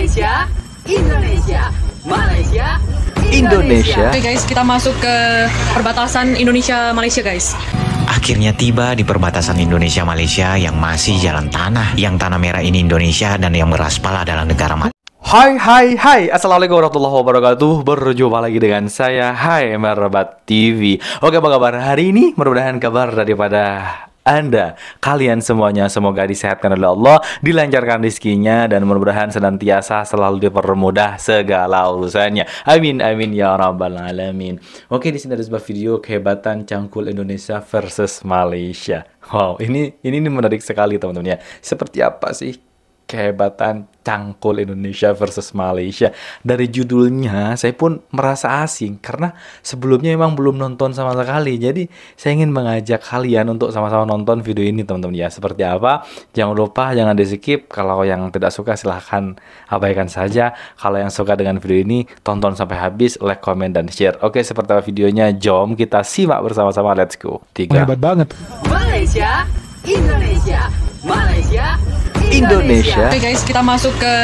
Malaysia, Indonesia, Malaysia, Indonesia. Oke guys, kita masuk ke perbatasan Indonesia-Malaysia guys. Akhirnya tiba di perbatasan Indonesia-Malaysia yang masih jalan tanah. Yang tanah merah ini Indonesia dan yang beraspal adalah negara Malaysia. Hai, Assalamualaikum warahmatullahi wabarakatuh. Berjumpa lagi dengan saya, Merbat TV. Oke, apa kabar hari ini? Mudah-mudahan kabar daripada Anda, kalian semuanya semoga disehatkan oleh Allah, dilancarkan rezekinya, dan mudah-mudahan senantiasa selalu dipermudah segala urusannya. Amin, amin ya rabbal alamin. Oke, di sini ada sebuah video kehebatan cangkul Indonesia versus Malaysia. Wow, ini menarik sekali teman-teman ya. Seperti apa sih kehebatan cangkul Indonesia versus Malaysia? Dari judulnya saya pun merasa asing karena sebelumnya memang belum nonton sama sekali. Jadi saya ingin mengajak kalian untuk sama-sama nonton video ini teman-teman ya. Seperti apa? Jangan lupa jangan di skip. Kalau yang tidak suka silahkan abaikan saja. Kalau yang suka dengan video ini tonton sampai habis, like, comment, dan share. Oke, seperti apa videonya? Jom kita simak bersama-sama. Let's go. 3. Hebat banget. Malaysia, Indonesia, Malaysia, Indonesia. Oke guys, kita masuk ke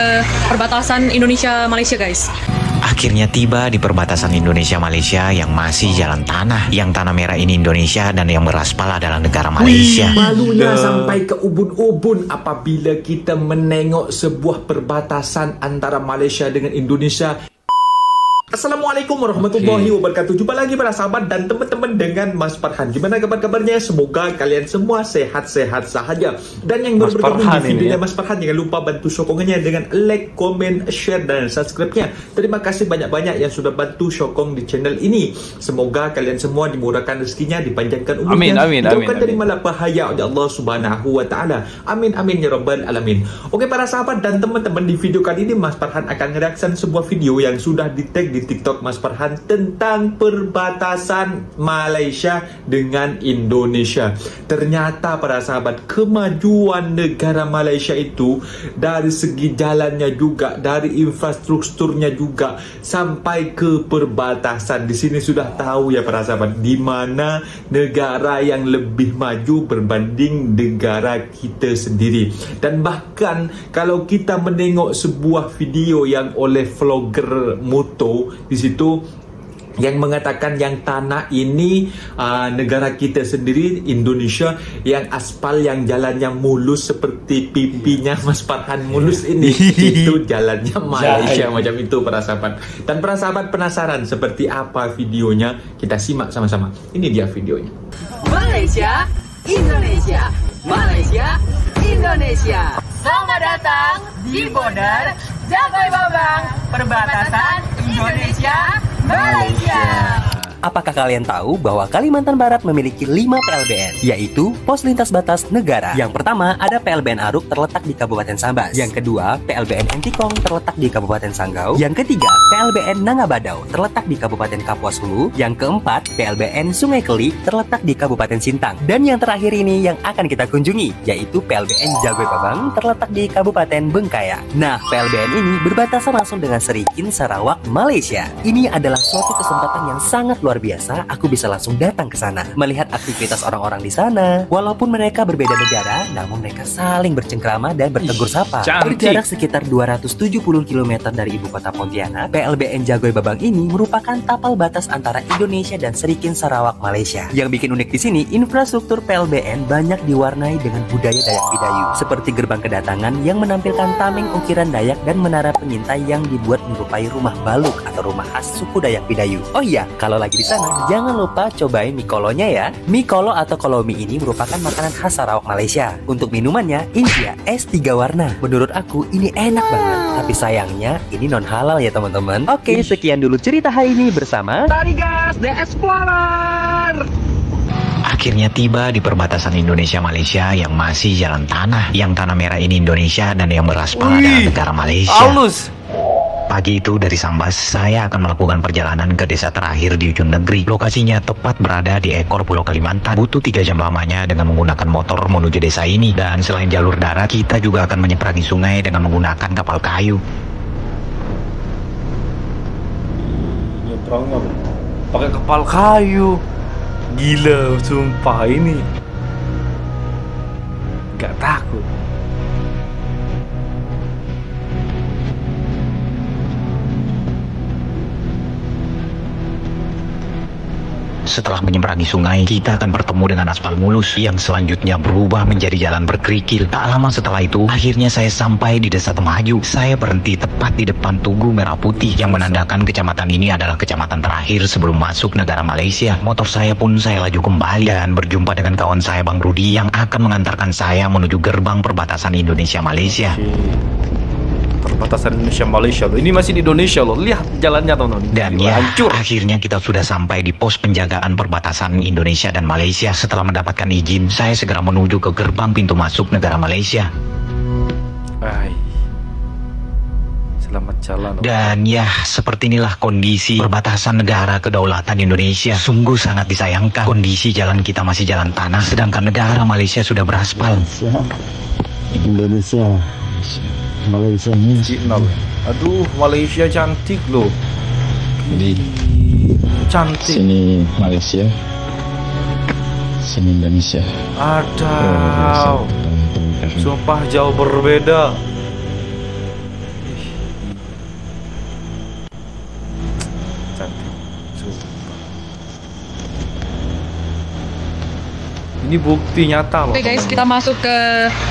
perbatasan Indonesia-Malaysia guys. Akhirnya tiba di perbatasan Indonesia-Malaysia yang masih jalan tanah. Yang tanah merah ini Indonesia dan yang beraspal adalah negara Malaysia. Malunya sampai ke ubun-ubun apabila kita menengok sebuah perbatasan antara Malaysia dengan Indonesia. Assalamualaikum warahmatullahi wabarakatuh. Jumpa lagi para sahabat dan teman-teman dengan Mas Farhan. Gimana kabar-kabarnya? Semoga kalian semua sehat-sehat sahaja. Dan yang baru bergabung di videonya Mas Farhan, jangan lupa bantu sokongannya dengan like, comment, share, dan subscribe-nya. Terima kasih banyak-banyak yang sudah bantu sokong di channel ini. Semoga kalian semua dimurahkan rezekinya, dipanjangkan umurnya, dijauhkan dari malapahaya oleh Allah Subhanahu wa taala. Amin amin ya rabbal alamin. Oke para sahabat dan teman-teman, di video kali ini Mas Farhan akan mereaksi sebuah video yang sudah di-tag di TikTok Mas Farhan tentang perbatasan Malaysia dengan Indonesia. Ternyata para sahabat, kemajuan negara Malaysia itu dari segi jalannya juga, dari infrastrukturnya juga, sampai ke perbatasan. Di sini sudah tahu ya para sahabat, di mana negara yang lebih maju berbanding negara kita sendiri. Dan bahkan kalau kita menengok sebuah video yang oleh vlogger moto, di situ yang mengatakan yang tanah ini negara kita sendiri Indonesia, yang aspal yang jalannya mulus seperti pipinya Mas Farhan mulus ini itu jalannya Malaysia. Macam itu para sahabat. Dan para sahabat penasaran seperti apa videonya? Kita simak sama-sama. Ini dia videonya. Malaysia, Indonesia, Malaysia, Indonesia. Selamat datang di border Jagoy Babang, perbatasan Indonesia, Malaysia. Apakah kalian tahu bahwa Kalimantan Barat memiliki 5 PLBN, yaitu Pos Lintas Batas Negara? Yang pertama ada PLBN Aruk terletak di Kabupaten Sambas. Yang kedua PLBN Entikong terletak di Kabupaten Sanggau. Yang ketiga PLBN Nangabadau terletak di Kabupaten Kapuas Hulu. Yang keempat PLBN Sungai Keli terletak di Kabupaten Sintang. Dan yang terakhir ini yang akan kita kunjungi, yaitu PLBN Jagoy Babang terletak di Kabupaten Bengkayang. Nah, PLBN ini berbatasan langsung dengan Serikin, Sarawak, Malaysia. Ini adalah suatu kesempatan yang sangat luar biasa. Aku bisa langsung datang ke sana, melihat aktivitas orang-orang di sana. Walaupun mereka berbeda negara, namun mereka saling bercengkrama dan bertegur sapa. Berjarak sekitar 270 km dari ibu kota Pontianak, PLBN Jagoy Babang ini merupakan tapal batas antara Indonesia dan Serikin, Sarawak, Malaysia. Yang bikin unik di sini, infrastruktur PLBN banyak diwarnai dengan budaya Dayak Bidayu, seperti gerbang kedatangan yang menampilkan tameng ukiran Dayak dan menara pengintai yang dibuat menyerupai rumah baluk atau rumah khas suku Dayak Bidayu. Oh iya, kalau lagi di sana jangan lupa cobain mie kolonya ya. Mie kolo atau kolo mie ini merupakan makanan khas Sarawak, Malaysia. Untuk minumannya ini dia es 3 warna. Menurut aku ini enak banget, tapi sayangnya ini non halal ya teman-teman. Oke, sekian dulu cerita hari ini bersama Tarigas The Explorer. Akhirnya tiba di perbatasan Indonesia-Malaysia yang masih jalan tanah. Yang tanah merah ini Indonesia dan yang beraspal adalah negara Malaysia. Pagi itu dari Sambas, saya akan melakukan perjalanan ke desa terakhir di ujung negeri. Lokasinya tepat berada di ekor Pulau Kalimantan. Butuh 3 jam lamanya dengan menggunakan motor menuju desa ini. Dan selain jalur darat, kita juga akan menyeberangi sungai dengan menggunakan kapal kayu. Nyebrangnya pakai kapal kayu. Gila, sumpah ini. Gak takut. setelah menyeberangi sungai, kita akan bertemu dengan aspal mulus yang selanjutnya berubah menjadi jalan berkerikil. Tak lama setelah itu, akhirnya saya sampai di Desa Temaju. Saya berhenti tepat di depan Tugu Merah Putih yang menandakan kecamatan ini adalah kecamatan terakhir sebelum masuk negara Malaysia. Motor saya pun saya laju kembali dan berjumpa dengan kawan saya Bang Rudi yang akan mengantarkan saya menuju gerbang perbatasan Indonesia-Malaysia. Perbatasan Indonesia-Malaysia loh. Ini masih di Indonesia loh. Lihat jalannya teman-teman. Dan ya, akhirnya kita sudah sampai di pos penjagaan perbatasan Indonesia dan Malaysia. Setelah mendapatkan izin, saya segera menuju ke gerbang pintu masuk negara Malaysia. Selamat jalan. Dan ya, seperti inilah kondisi perbatasan negara kedaulatan Indonesia. Sungguh sangat disayangkan, kondisi jalan kita masih jalan tanah, sedangkan negara Malaysia sudah beraspal. Indonesia, Malaysia ini aduh, Malaysia cantik loh. di Cantik. sini Malaysia, sini Indonesia. Aduh, sumpah jauh berbeda. Cantik, sumpah. Ini bukti nyata loh. Oke guys, kita masuk ke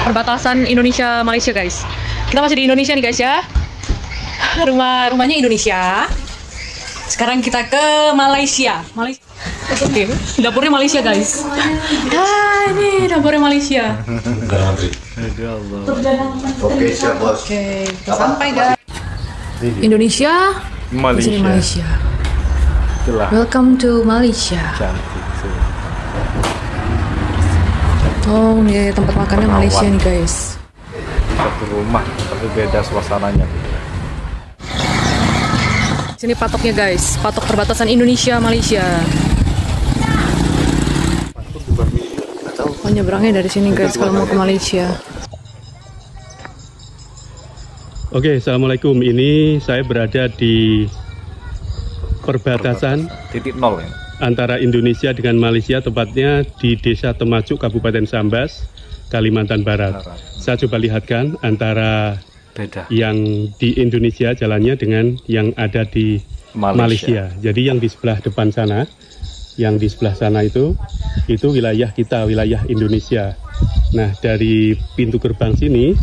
perbatasan Indonesia Malaysia guys. Kita masih di Indonesia nih guys ya. Rumahnya Indonesia. Sekarang kita ke Malaysia. Oke, dapurnya Malaysia guys. Ini dapurnya Malaysia. Oke, siap bos. Oke, kita sampai guys. Indonesia, di sini Malaysia. Itulah Welcome to Malaysia. cantik. Oh, ini tempat makannya Malaysia nih guys. Satu rumah tapi beda suasananya. Sini patoknya guys, patok perbatasan Indonesia Malaysia. Oh, nyebrangnya dari sini guys kalau mau ke Malaysia. Oke, assalamualaikum. Ini saya berada di perbatasan Titik nol ya. antara Indonesia dengan Malaysia, tepatnya di Desa Temajuk, Kabupaten Sambas, Kalimantan Barat. Saya coba lihatkan antara Beda. yang di Indonesia jalannya dengan yang ada di Malaysia. Jadi yang di sebelah depan sana, yang di sebelah sana itu wilayah kita, wilayah Indonesia. Nah, dari pintu gerbang sini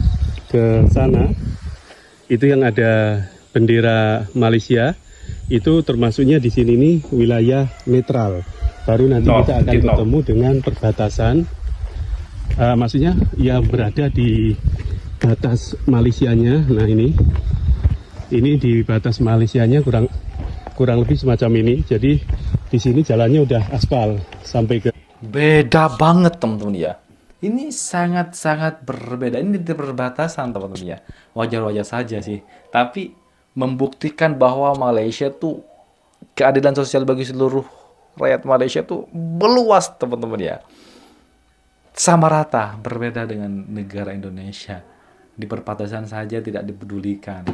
ke sana, itu yang ada bendera Malaysia, itu termasuknya di sini nih wilayah netral. Baru nanti kita akan ketemu dengan perbatasan, maksudnya yang berada di batas Malaysianya. Nah ini di batas Malaysianya kurang lebih semacam ini. Jadi di sini jalannya udah aspal sampai ke. Beda banget teman-teman ya. Ini sangat-sangat berbeda. Ini di perbatasan teman-teman ya. Wajar-wajar saja sih. Tapi membuktikan bahwa Malaysia tuh keadilan sosial bagi seluruh rakyat Malaysia tuh meluas teman-teman ya. Sama rata, berbeda dengan negara Indonesia. Di perbatasan saja tidak dipedulikan.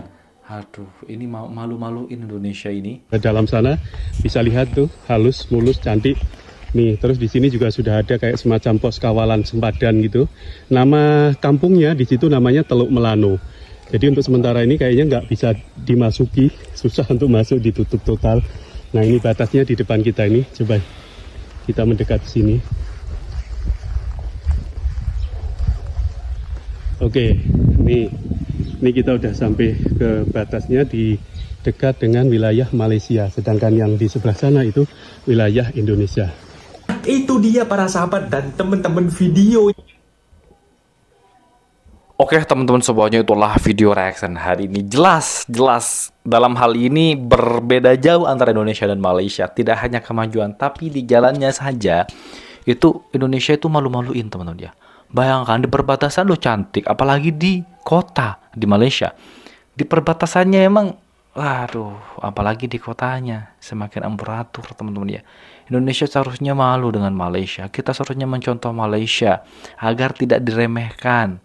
Aduh, ini malu-maluin Indonesia ini. Dalam sana bisa lihat tuh halus, mulus, cantik. Nih, terus di sini juga sudah ada kayak semacam pos kawalan sempadan gitu. Nama kampungnya di situ namanya Teluk Melano. Jadi untuk sementara ini kayaknya nggak bisa dimasuki, susah untuk masuk, ditutup total. Nah ini batasnya di depan kita ini, coba kita mendekat sini. Oke, ini kita udah sampai ke batasnya di dekat dengan wilayah Malaysia, sedangkan yang di sebelah sana itu wilayah Indonesia. Itu dia para sahabat dan teman-teman video. Oke teman-teman semuanya, itulah video reaction hari ini. Jelas dalam hal ini berbeda jauh antara Indonesia dan Malaysia. Tidak hanya kemajuan, tapi di jalannya saja itu Indonesia itu malu-maluin teman-teman ya. Bayangkan di perbatasan lo cantik, apalagi di kota di Malaysia. Di perbatasannya emang, waduh, apalagi di kotanya semakin amperatur teman-teman ya. Indonesia seharusnya malu dengan Malaysia. Kita seharusnya mencontoh Malaysia agar tidak diremehkan,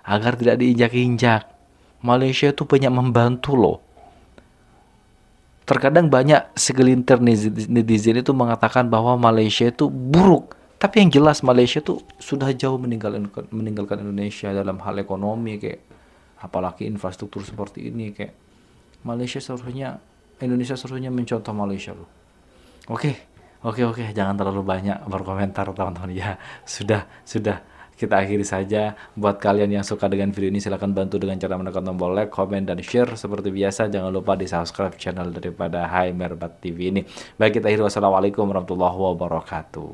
agar tidak diinjak-injak. Malaysia itu banyak membantu loh. Terkadang banyak segelintir netizen itu mengatakan bahwa Malaysia itu buruk. Tapi yang jelas Malaysia itu sudah jauh meninggalkan Indonesia dalam hal ekonomi, kayak apalagi infrastruktur seperti ini. Kayak Indonesia seharusnya mencontoh Malaysia loh. Oke, Oke, jangan terlalu banyak berkomentar teman-teman ya. Sudah. Kita akhiri saja. Buat kalian yang suka dengan video ini, silahkan bantu dengan cara menekan tombol like, komen, dan share. Seperti biasa, jangan lupa di subscribe channel daripada Hai Merbat TV ini. Baik, kita akhiri. Wassalamualaikum warahmatullahi wabarakatuh.